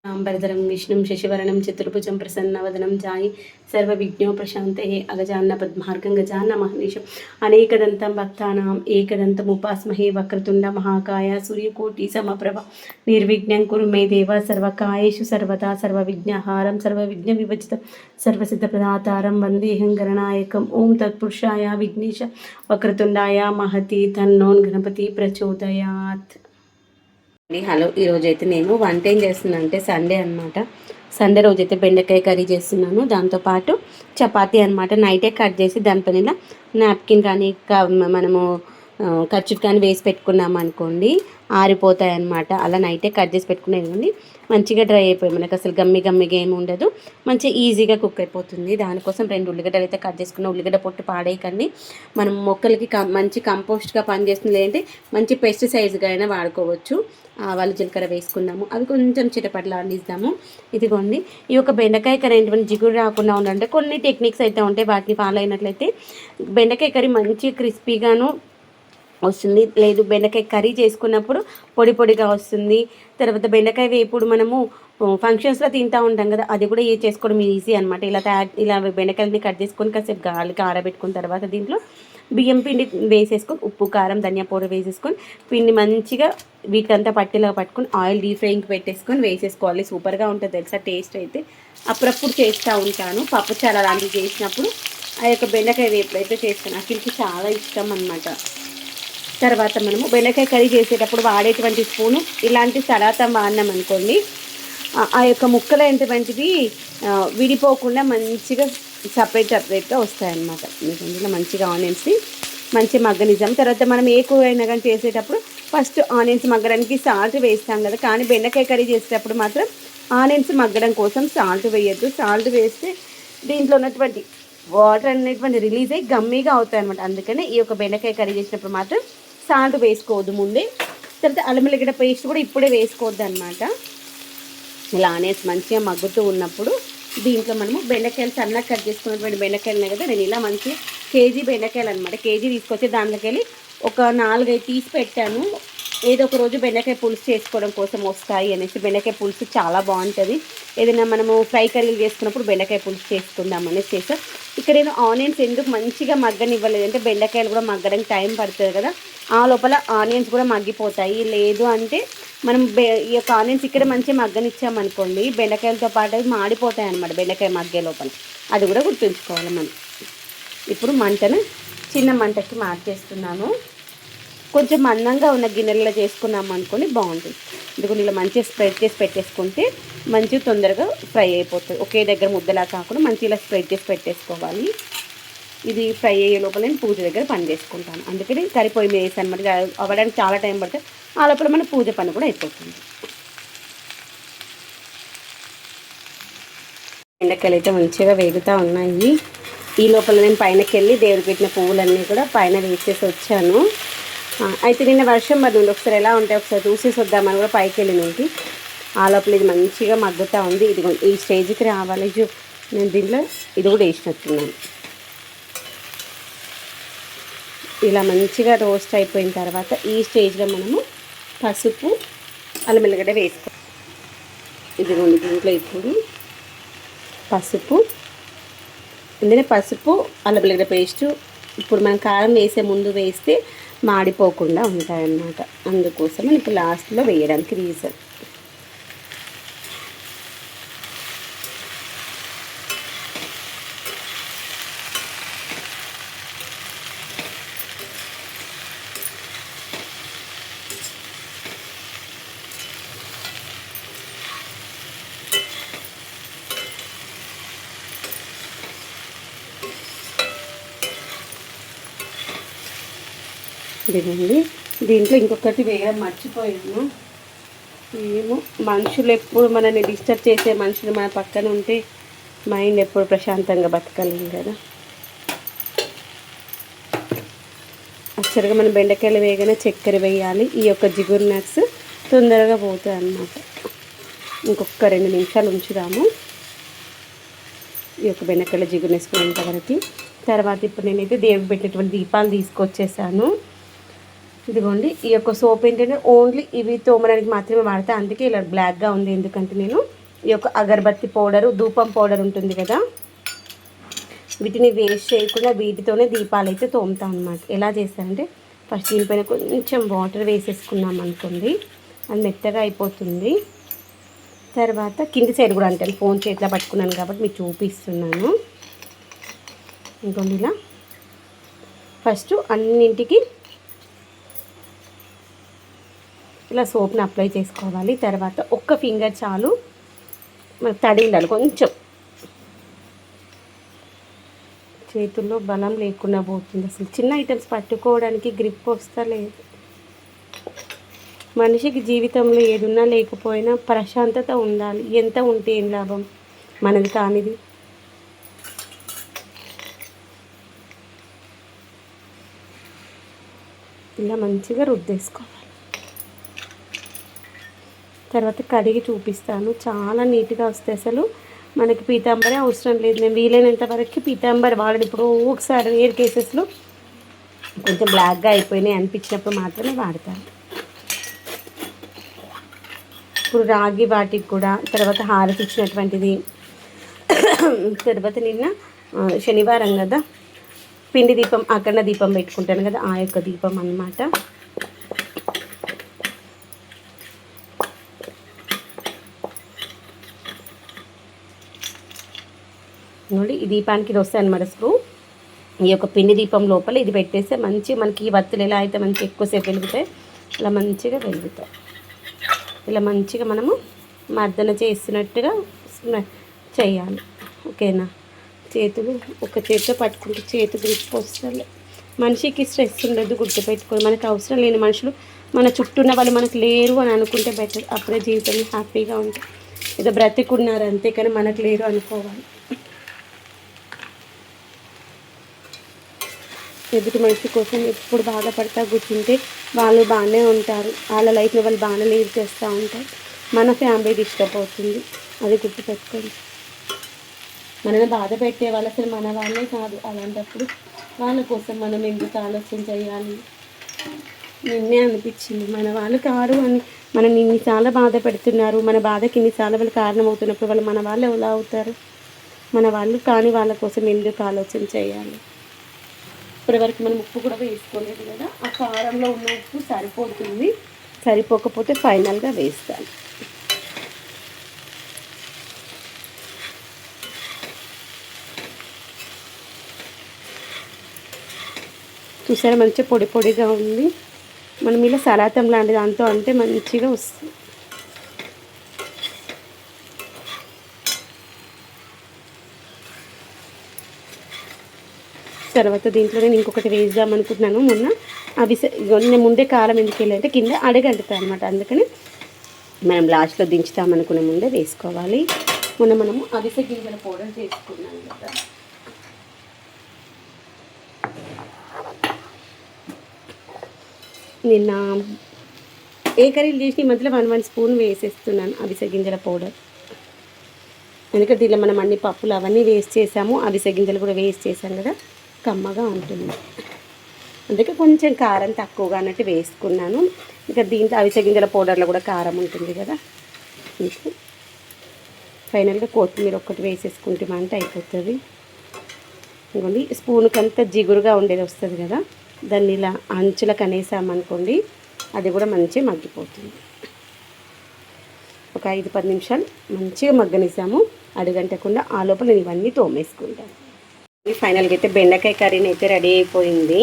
అంబరధరం విష్ణుం శశివరణం చతుర్భుజం ప్రసన్నవదనం ఛాయి సర్వవిఘ్నోపశాంతే అగజాన్న పద్మార్గం గజాన్న మహర్నిశం అనేకదంతం భక్తానాం ఏకదంతముపాస్మహే వక్రతుండ మహాకాయ సూర్యకోటి సమప్రభ నిర్విఘ్నం కురు మే దేవ సర్వకాయేషు సర్వదా సర్వవిఘ్నహారం సర్వవిఘ్న విభజితం సర్వసిద్ధప్రదాతారం వందేహం గణనాయకం ఓం తత్పురుషాయ విఘ్నేశ వక్రతుండాయ మహతి తన్నోన్ గణపతి ప్రచోదయాత్. హలో, ఈరోజు అయితే నేను వంట ఏం చేస్తున్నాను అంటే సండే అనమాట. సండే రోజైతే బెండకాయ కర్రీ చేస్తున్నాను. దాంతోపాటు చపాతీ అనమాట. నైటే కట్ చేసి దానిపైన నాప్కిన్ కానీ మనము కర్చీఫ్ కానీ వేసి పెట్టుకున్నాం అనుకోండి, ఆరిపోతాయి అన్నమాట. అలా నైటే కట్ చేసి పెట్టుకునేది మంచిగా డ్రై అయిపోయి మనకు అసలు గమ్మిగా ఏమి ఉండదు, మంచిగా ఈజీగా కుక్ అయిపోతుంది. దానికోసం 2 ఉల్లిగడ్డలు అయితే కట్ చేసుకున్న. ఉల్లిగడ్డ పొట్టు పాడేయకండి, మనం మొక్కలకి మంచి కంపోస్ట్గా పనిచేస్తుంది. లేదంటే మంచి పెస్టిసైడ్స్గా అయినా వాడుకోవచ్చు. ఆవాలు జీలకర్ర వేసుకుందాము, అవి కొంచెం చిటపట్లాడిస్తాము. ఇదిగోండి, ఈ యొక్క బెండకాయ కర్రీ ఏంటంటే జిగురు రాకుండా ఉండాలంటే కొన్ని టెక్నిక్స్ అయితే ఉంటాయి. వాటిని ఫాలో అయినట్లయితే బెండకాయ కర్రీ మంచి క్రిస్పీగాను వస్తుంది. లేదు, బెండకాయ కర్రీ చేసుకున్నప్పుడు పొడి పొడిగా వస్తుంది. తర్వాత బెండకాయ వేపుడు మనము ఫంక్షన్స్లో తింటూ ఉంటాం కదా, అది కూడా చేసుకోవడం ఈజీ అనమాట. ఇలా బెండకాయలని కట్ చేసుకొని కాసేపు గాలికి ఆరబెట్టుకున్న తర్వాత దీంట్లో బియ్యం పిండి వేసేసుకొని ఉప్పు కారం ధనియా పౌడర్ వేసేసుకొని పిండి మంచిగా వీటికంతా పట్టేలా పట్టుకొని ఆయిల్ డీప్ ఫ్రైయింగ్కి పెట్టేసుకొని వేసేసుకోవాలి. సూపర్గా ఉంటుంది తెలుసా టేస్ట్ అయితే. అప్పుడప్పుడు చేస్తూ ఉంటాను, పప్పు చారు అలాంటివి చేసినప్పుడు ఆ యొక్క బెండకాయ వేపుడు అయితే చేస్తాను. అఖిల్కి చాలా ఇష్టం అనమాట. తర్వాత మనము బెండకాయ కర్రీ చేసేటప్పుడు వాడేటువంటి స్పూను ఇలాంటి సరాతం వాడినాం అనుకోండి, ఆ యొక్క ముక్కలు ఏంటంటివి విడిపోకుండా మంచిగా సపరేట్గా వస్తాయన్నమాట. ఇందులో మంచిగా ఆనియన్స్ని మంచిగా మగ్గనిద్దాం. తర్వాత మనం ఏ కూర అయినా కానీ చేసేటప్పుడు ఫస్ట్ ఆనియన్స్ మగ్గడానికి సాల్ట్ వేస్తాం కదా, కానీ బెండకాయ కర్రీ చేసేటప్పుడు మాత్రం ఆనియన్స్ మగ్గడం కోసం సాల్ట్ వేయద్దు. సాల్ట్ వేస్తే దీంట్లో ఉన్నటువంటి వాటర్ అనేటువంటి రిలీజ్ అయ్యి గమ్మీగా అవుతాయి అనమాట. అందుకనే ఈ యొక్క బెండకాయ కర్రీ చేసినప్పుడు మాత్రం సాల్ట్ వేసుకోవద్దు ముందే. తర్వాత అల్లం వెల్లిగడ్డ పేస్ట్ కూడా ఇప్పుడే వేసుకోవద్దు అనమాట. ఇలా ఆనియన్స్ మంచిగా మగ్గుతూ ఉన్నప్పుడు దీంట్లో మనము బెండకాయలు సన్నగా కట్ చేసుకున్నటువంటి బెండకాయలు కదా, నేను ఇలా మంచిగా కేజీ బెండకాయలు అనమాట. కేజీ తీసుకొచ్చి దాంట్లోకి వెళ్ళి ఒక 4-5 తీసి పెట్టాను. ఏదో ఒక రోజు బెండకాయ పులుసు చేసుకోవడం కోసం వస్తాయి అనేసి. బెండకాయ పులుసు చాలా బాగుంటుంది. ఏదైనా మనము ఫ్రై కర్రీలు చేసుకున్నప్పుడు బెండకాయ పులుసు చేసుకుందాం అనేసి చేస్తాం. ఇక్కడ నేను ఆనియన్స్ ఎందుకు మంచిగా మగ్గనివ్వలేదు అంటే బెండకాయలు కూడా మగ్గడానికి టైం పడుతుంది కదా, ఆ లోపల ఆనియన్స్ కూడా మగ్గిపోతాయి. లేదు అంటే మనం ఈ యొక్క ఆనియన్స్ ఇక్కడ మంచిగా మగ్గనిచ్చామనుకోండి, బెండకాయలతో పాటు అవి మాడిపోతాయి అన్నమాట బెండకాయ మగ్గే లోపల. అది కూడా గుర్తుంచుకోవాలి మనం. ఇప్పుడు మంటను చిన్న మంటకి మార్చేస్తున్నాను. కొంచెం మందంగా ఉన్న గిన్నెలలో చేసుకున్నాం అనుకోండి బాగుంటుంది. ఇదిగోండి, ఇలా మంచిగా స్ప్రెడ్ చేసి పెట్టేసుకుంటే మంచిగా తొందరగా ఫ్రై అయిపోతుంది. ఒకే దగ్గర ముద్దలా కాకుండా మంచిగా ఇలా స్ప్రెడ్ చేసి పెట్టేసుకోవాలి. ఇది ఫ్రై అయ్యే లోపల నేను పూజ దగ్గర పని చేసుకుంటాను. అందుకని కర్రీ పొయ్యి మీద వేసాను అనమాట. అవ్వడానికి చాలా టైం పడుతుంది. ఆ లోపల మన పూజ పని కూడా అయిపోతుంది. బెండకాయలు అయితే మంచిగా వేగుతూ ఉన్నాయి. ఈ లోపల నేను పైనకి వెళ్ళి దేవుడికి పెట్టిన పువ్వులన్నీ కూడా పైన వేసేసి వచ్చాను. అయితే నిన్న వర్షం పడింది, ఒకసారి ఎలా ఉంటాయి ఒకసారి చూసేసి వద్దామని కూడా పైకి వెళ్ళినది. ఆ లోపల ఇది మంచిగా మగ్గుతూ ఉంది. ఇది ఈ స్టేజ్కి రావాలి. నేను దీంట్లో ఇది కూడా వేసినట్టున్నాను. ఇలా మంచిగా రోస్ట్ అయిపోయిన తర్వాత ఈ స్టేజ్లో మనము పసుపు అల్లం వెల్లిగడ్డ వేసుకోవాలి. ఇదిగోండి, దీంట్లో ఇప్పుడు పసుపు, ఇందులో పసుపు అల్లం వెల్లిగడ్డ పేస్టు ఇప్పుడు మనం కారం వేసే ముందు వేస్తే మాడిపోకుండా ఉంటాయన్నమాట. అందుకోసం ఇప్పుడు లాస్ట్లో వేయడానికి రీజన్. ఇదిగోండి, దీంట్లో ఇంకొకటి వేయడం మర్చిపోయాను. ఏమో, మనుషులు ఎప్పుడు మనల్ని డిస్టర్బ్ చేసే మనుషులు మన పక్కన ఉంటే మైండ్ ఎప్పుడు ప్రశాంతంగా బతకలేం కదా. యాక్చువల్గా మనం బెండకాయలు వేయగానే చక్కెర వేయాలి. ఈ యొక్క జిగురు నట్స్ తొందరగా పోతాయి అన్నమాట. ఇంకొక 2 నిమిషాలు ఉంచుదాము ఈ యొక్క బెండకాయల జిగురు వేసుకునేంత వరకు. తర్వాత ఇప్పుడు నేనైతే దేవుడికి పెట్టేటువంటి దీపాలు తీసుకొచ్చేసాను. ఇదిగోండి ఈ యొక్క సోప్ ఏంటంటే ఓన్లీ ఇవి తోమడానికి మాత్రమే వాడతా, అందుకే ఇలా బ్లాక్గా ఉంది. ఎందుకంటే నేను ఈ యొక్క అగరబత్తి పౌడరు, ధూపం పౌడర్ ఉంటుంది కదా, వీటిని వేస్ట్ చేయకుండా వీటితోనే దీపాలు అయితే తోముతాం అనమాట. ఎలా చేస్తానంటే ఫస్ట్ దీనిపైన కొంచెం వాటర్ వేసేసుకున్నాం అనుకోండి, అది మెత్తగా అయిపోతుంది. తర్వాత కింది సైడ్ కూడా అంటే ఫోన్ చేతిలో పట్టుకున్నాను కాబట్టి మీకు చూపిస్తున్నాను. ఇంకొండి ఇలా ఫస్ట్ అన్నింటికి ఇలా సోప్ని అప్లై చేసుకోవాలి. తర్వాత ఒక్క ఫింగర్ చాలు, మనకు తడి ఉండాలి కొంచెం, చేతుల్లో బలం లేకుండా పోతుంది. అసలు చిన్న ఐటమ్స్ పట్టుకోవడానికి గ్రిప్ వస్తలేదు. మనిషికి జీవితంలో ఏదున్నా లేకపోయినా ప్రశాంతత ఉండాలి. ఎంత ఉంటే ఏం లాభం, మనది కానిది. ఇలా మంచిగా రుద్దేసుకోవాలి. తర్వాత కడిగి చూపిస్తాను, చాలా నీట్గా వస్తాయి. అసలు మనకి పీతాంబరే అవసరం లేదు. నేను వీలైనంత వరకు పీతాంబర్ వాడడం, ఇప్పుడు ఒకసారి రేర్ కేసెస్లో కొంచెం బ్లాక్గా అయిపోయినాయి అనిపించినప్పుడు మాత్రమే వాడతాను. ఇప్పుడు రాగి వాటికి కూడా తర్వాత హారతి ఇచ్చినటువంటిది. తర్వాత నిన్న శనివారం కదా, పిండి దీపం, అఖండ దీపం పెట్టుకుంటాను కదా, ఆ యొక్క దీపం అన్నమాట. ನೋಡಿ ఈ దీపానికి ఇది వస్తాయి అన్నమాట స్క్రూ. ఈ యొక్క పిండి దీపం లోపల ఇది పెట్టేస్తే మంచి మనకి ఈ వత్తులు ఎలా అయితే మంచి ఎక్కువసేపు వెలుగుతాయి అలా మంచిగా వెలుగుతాయి. ఇలా మంచిగా మనము మర్దన చేస్తున్నట్టుగా చేయాలి. ఓకేనా? చేతులు ఒక చేతితో పట్టుకుంటే చేతు గ్రిప్ వస్తుంది. మనిషికి స్ట్రెస్ ఉండదు, గుర్తుపెట్టుకోవాలి. మనకు అవసరం లేని మనుషులు మన చుట్టూ ఉన్న వాళ్ళు మనకు లేరు అని అనుకుంటే బెటర్. అప్పుడే జీవితంలో హ్యాపీగా ఉంటుంది. ఏదో బ్రతికున్నారు అంతే, కానీ మనకు లేరు అనుకోవాలి. ఎదుటి మనిషి కోసం ఎప్పుడు బాధపడతా కూర్చుంటే వాళ్ళు బాగానే ఉంటారు, వాళ్ళ లైఫ్ని వాళ్ళు బాగానే లీడ్ చేస్తూ ఉంటారు. మన ఫ్యామిలీ డిస్టర్బ్ అవుతుంది, అది గుర్తుపెట్టుకోండి. మనల్ని బాధ పెట్టే వాళ్ళు అసలు మన వాళ్ళే కాదు. అలాంటప్పుడు వాళ్ళ కోసం మనం ఎందుకు ఆలోచన చేయాలి? నిన్నే అనిపించింది మన వాళ్ళు కారు అని. మనం ఇన్నిసార్లు బాధ పెడుతున్నారు, మన బాధకి ఇన్నిసార్లు వాళ్ళు కారణమవుతున్నప్పుడు వాళ్ళు మన వాళ్ళు ఎలా అవుతారు? మన వాళ్ళు కానీ వాళ్ళ కోసం ఎందుకు ఆలోచన చేయాలి? ఇప్పటివరకు మనం ఉప్పు కూడా వేసుకోలేదు కదా, ఆ కారంలో ఉన్న ఉప్పు సరిపోతుంది. సరిపోకపోతే ఫైనల్గా వేస్తాను. చూసారా మంచిగా పొడి పొడిగా ఉంది. మనం ఇలా సలాతం లాంటి దాంతో అంటే మంచిగా వస్తుంది. తర్వాత దీంట్లో నేను ఇంకొకటి వేద్దాం అనుకుంటున్నాను. మొన్న నేను ముందే కారం ఎందుకు వెళ్ళాలంటే కింద అడగంటుతాయి అనమాట, అందుకని మనం లాస్ట్లో దించుతామనుకునే ముందే వేసుకోవాలి. మొన్న మనము అవిసె గింజల పౌడర్ చేసుకున్నాం కదా, నిన్న ఏ కర్రీలు చేసి ఈ మధ్యలో 1 స్పూన్ వేసేస్తున్నాను అవిసె గింజల పౌడర్. ఎందుకంటే దీనిలో మనం అన్ని పప్పులు అవన్నీ వేస్ట్ చేసాము, అవిసె గింజలు కూడా వేస్ట్ చేసాం కదా, కమ్మగా ఉంటుంది. అందుకే కొంచెం కారం తక్కువగా అన్నట్టు వేసుకున్నాను. ఇంకా దీంట్లో అవిసె గింజల పౌడర్లో కూడా కారం ఉంటుంది కదా. ఇంకా ఫైనల్గా కొత్తిమీర ఒక్కటి వేసేసుకుంటామంటే అయిపోతుంది. ఇంకోండి స్పూన్కంతా జిగురుగా ఉండేది వస్తుంది కదా, దాన్ని ఇలా అంచులకు అనేసామనుకోండి, అది కూడా మంచిగా మగ్గిపోతుంది. ఒక 5-10 నిమిషాలు మంచిగా మగ్గనిసాము అడుగంటకుండా. ఆ లోపల నేను ఇవన్నీ తోమేసుకుంటాను. ఫైనల్గా అయితే బెండకాయ కర్రీని అయితే రెడీ అయిపోయింది.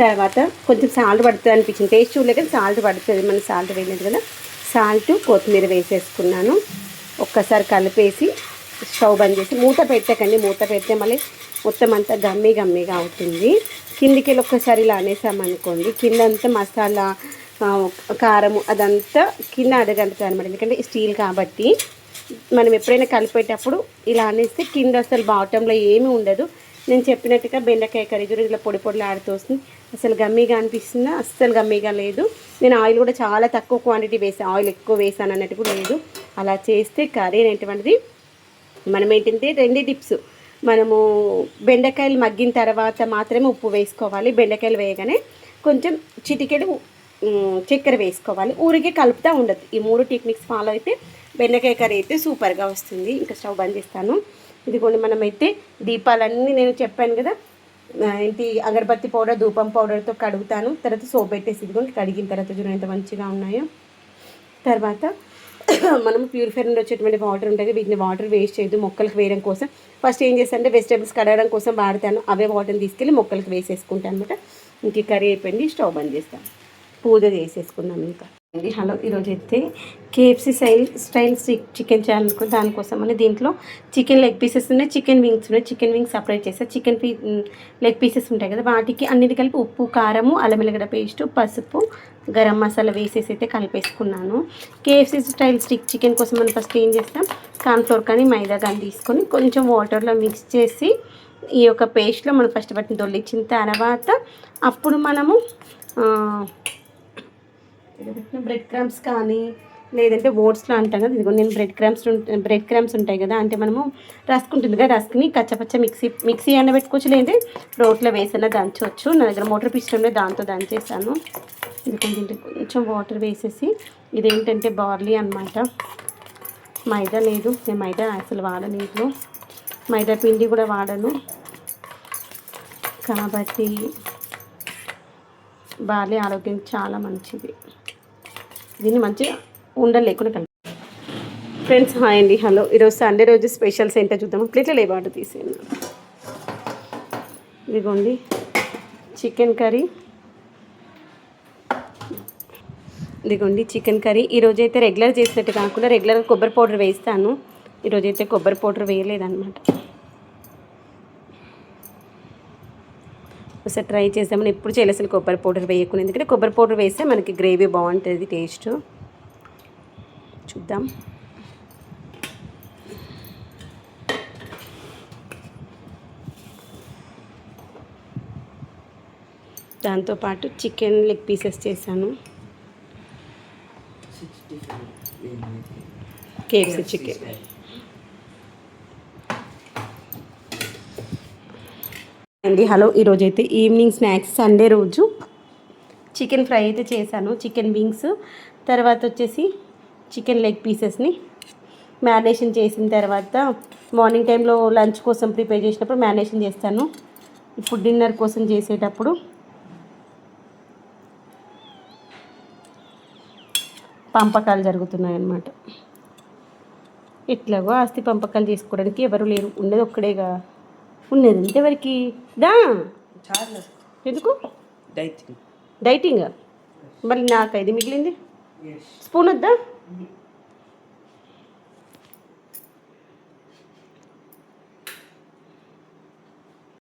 తర్వాత కొంచెం సాల్ట్ పడుతుంది అనిపించింది, టేస్ట్ చూడలేక సాల్ట్ పడుతుంది, మనం సాల్ట్ వేయలేదు కదా. సాల్ట్ కొత్తిమీర వేసేసుకున్నాను. ఒక్కసారి కలిపేసి స్టవ్ బంద్ చేసి మూత పెట్టకండి, మూత పెడితే మళ్ళీ మొత్తం అంతా గమ్మీగా అవుతుంది. కిందికి వెళ్ళి ఒక్కసారి ఇలా అనేసామనుకోండి, కిందంతా మసాలా కారము అదంతా కింద అడగంటుతుంది అనమాట. ఎందుకంటే స్టీల్ కాబట్టి మనం ఎప్పుడైనా కలిపేటప్పుడు ఇలా అనేస్తే కింద అసలు బాటంలో ఏమీ ఉండదు. నేను చెప్పినట్టుగా బెండకాయ కర్రీ కూడా ఇలా పొడి పొడిలో ఆడుతూ వస్తుంది. అసలు గమ్మీగా అనిపిస్తుందా? అస్సలు గమ్మీగా లేదు. నేను ఆయిల్ కూడా చాలా తక్కువ క్వాంటిటీ వేసాను, ఆయిల్ ఎక్కువ వేసాను అన్నట్టు కూడా లేదు. అలా చేస్తే కర్రీ అనేటువంటిది మనం ఏంటంటే 2 టిప్స్. మనము బెండకాయలు మగ్గిన తర్వాత మాత్రమే ఉప్పు వేసుకోవాలి. బెండకాయలు వేయగానే కొంచెం చిటికెడు చక్కెర వేసుకోవాలి. ఊరికే కలుపుతూ ఉండదు. ఈ 3 టెక్నిక్స్ ఫాలో అయితే బెండకాయ కర్రీ అయితే సూపర్గా వస్తుంది. ఇంకా స్టవ్ బంద్ చేస్తాను. ఇదిగోండి మనమైతే దీపాలన్నీ నేను చెప్పాను కదా ఏంటి అగరబత్తి పౌడర్ ధూపం పౌడర్తో కడుగుతాను. తర్వాత సోప్ పెట్టేసి ఇదిగోండి కడిగిన తర్వాత చూడండి ఎంత మంచిగా ఉన్నాయో. తర్వాత మనం ప్యూరిఫైర్ నుండి వచ్చేటువంటి వాటర్ ఉంటుంది. వీటిని వాటర్ వేస్ట్ చేయదు మొక్కలకు వేయడం కోసం. ఫస్ట్ ఏం చేస్తానంటే వెజిటేబుల్స్ కడగడం కోసం వాడతాను. అవే వాటర్ని తీసుకెళ్ళి మొక్కలకు వేసేసుకుంటాను అనమాట. ఇంక కర్రీ అయిపోయింది. స్టవ్ బంద్ చేస్తాను. పూజ చేసేసుకుందాం. ఇంకా హలో, ఈరోజు అయితే కేఎఫ్సి స్టైల్ చికెన్ చేయాలనుకుంటే దానికోసం అని దీంట్లో చికెన్ లెగ్ పీసెస్ ఉన్నాయి, చికెన్ వింగ్స్ ఉన్నాయి. చికెన్ వింగ్స్ సపరేట్ చేస్తాను. చికెన్ లెగ్ పీసెస్ ఉంటాయి కదా వాటికి అన్నిటి కలిపి ఉప్పు, కారము, అల్లం వెల్లిగడ్డ పేస్ట్, పసుపు, గరం మసాలా వేసేసి అయితే కలిపేసుకున్నాను. కేఎఫ్సి స్టైల్ చికెన్ కోసం మనం ఫస్ట్ ఏం చేస్తాం, కార్న్ఫ్లోర్ కానీ మైదా కానీ తీసుకొని కొంచెం వాటర్లో మిక్స్ చేసి ఈ యొక్క పేస్ట్లో మనం ఫస్ట్ వాటిని దొల్లించిన తర్వాత అప్పుడు మనము బ్రెడ్ క్రమ్స్ కానీ లేదంటే ఓట్స్లో అంటాం కదా, ఇదిగో నేను బ్రెడ్ క్రమ్స్ ఉంటాయి కదా, అంటే మనము రస్క్ ఉంటుంది కదా, రస్క్ని కచ్చపచ్చ మిక్సీ అయినా పెట్టుకోవచ్చు, లేదంటే రోట్లో వేసైనా దంచవచ్చు. నా దగ్గర మోటార్ పిస్టన్ ఉండే దాంతో దంచేసాను. ఇది కొంచెం వాటర్ వేసేసి, ఇదేంటంటే బార్లీ అన్నమాట, మైదా లేదు, నేను మైదా అసలు వాడను, ఇంట్లో మైదా పిండి కూడా వాడను కాబట్టి బార్లీ ఆరోగ్యానికి చాలా మంచిది. దీన్ని మంచిగా ఉండలు లేకుండా కలిపి. ఫ్రెండ్స్ హాయ్ అండి, హలో. ఈరోజు సండే రోజు స్పెషల్స్ ఏంటో చూద్దాము. ప్లేట్లో లేబాటు తీసేయండి. ఇదిగోండి చికెన్ కర్రీ, ఇదిగోండి చికెన్ కర్రీ. ఈరోజు అయితే రెగ్యులర్ చేసినట్టు కాకుండా రెగ్యులర్గా కొబ్బరి పౌడర్ వేస్తాను. ఈరోజైతే కొబ్బరి పౌడర్ వేయలేదన్నమాట. ఒకసారి ట్రై చేద్దామని ఎప్పుడు చేయలేదు అసలు కొబ్బరి పౌడర్ వేయకుండా, ఎందుకంటే కొబ్బరి పౌడర్ వేస్తే మనకి గ్రేవీ బాగుంటుంది టేస్ట్. చూద్దాం. దాంతోపాటు చికెన్ లెగ్ పీసెస్ చేశాను, కేఎఫ్సి చికెన్. అండి హలో, ఈరోజైతే ఈవినింగ్ స్నాక్స్ సండే రోజు చికెన్ ఫ్రై అయితే చేశాను. చికెన్ వింగ్స్, తర్వాత వచ్చేసి చికెన్ లెగ్ పీసెస్ని మ్యారినేషన్ చేసిన తర్వాత మార్నింగ్ టైంలో లంచ్ కోసం ప్రిపేర్ చేసినప్పుడు మ్యారినేషన్ చేస్తాను. ఇప్పుడు డిన్నర్ కోసం చేసేటప్పుడు పంపకాలు జరుగుతున్నాయి అన్నమాట. ఎట్లాగో ఆస్తి పంపకాలు చేసుకోవడానికి ఎవరు లేరు, ఉండేది ఒక్కడేగా, ఉన్నది అంటే ఎవరికి దా ఎందుకు డైటింగ్. మళ్ళీ నాకు ఇది మిగిలింది స్పూన్ వద్దా.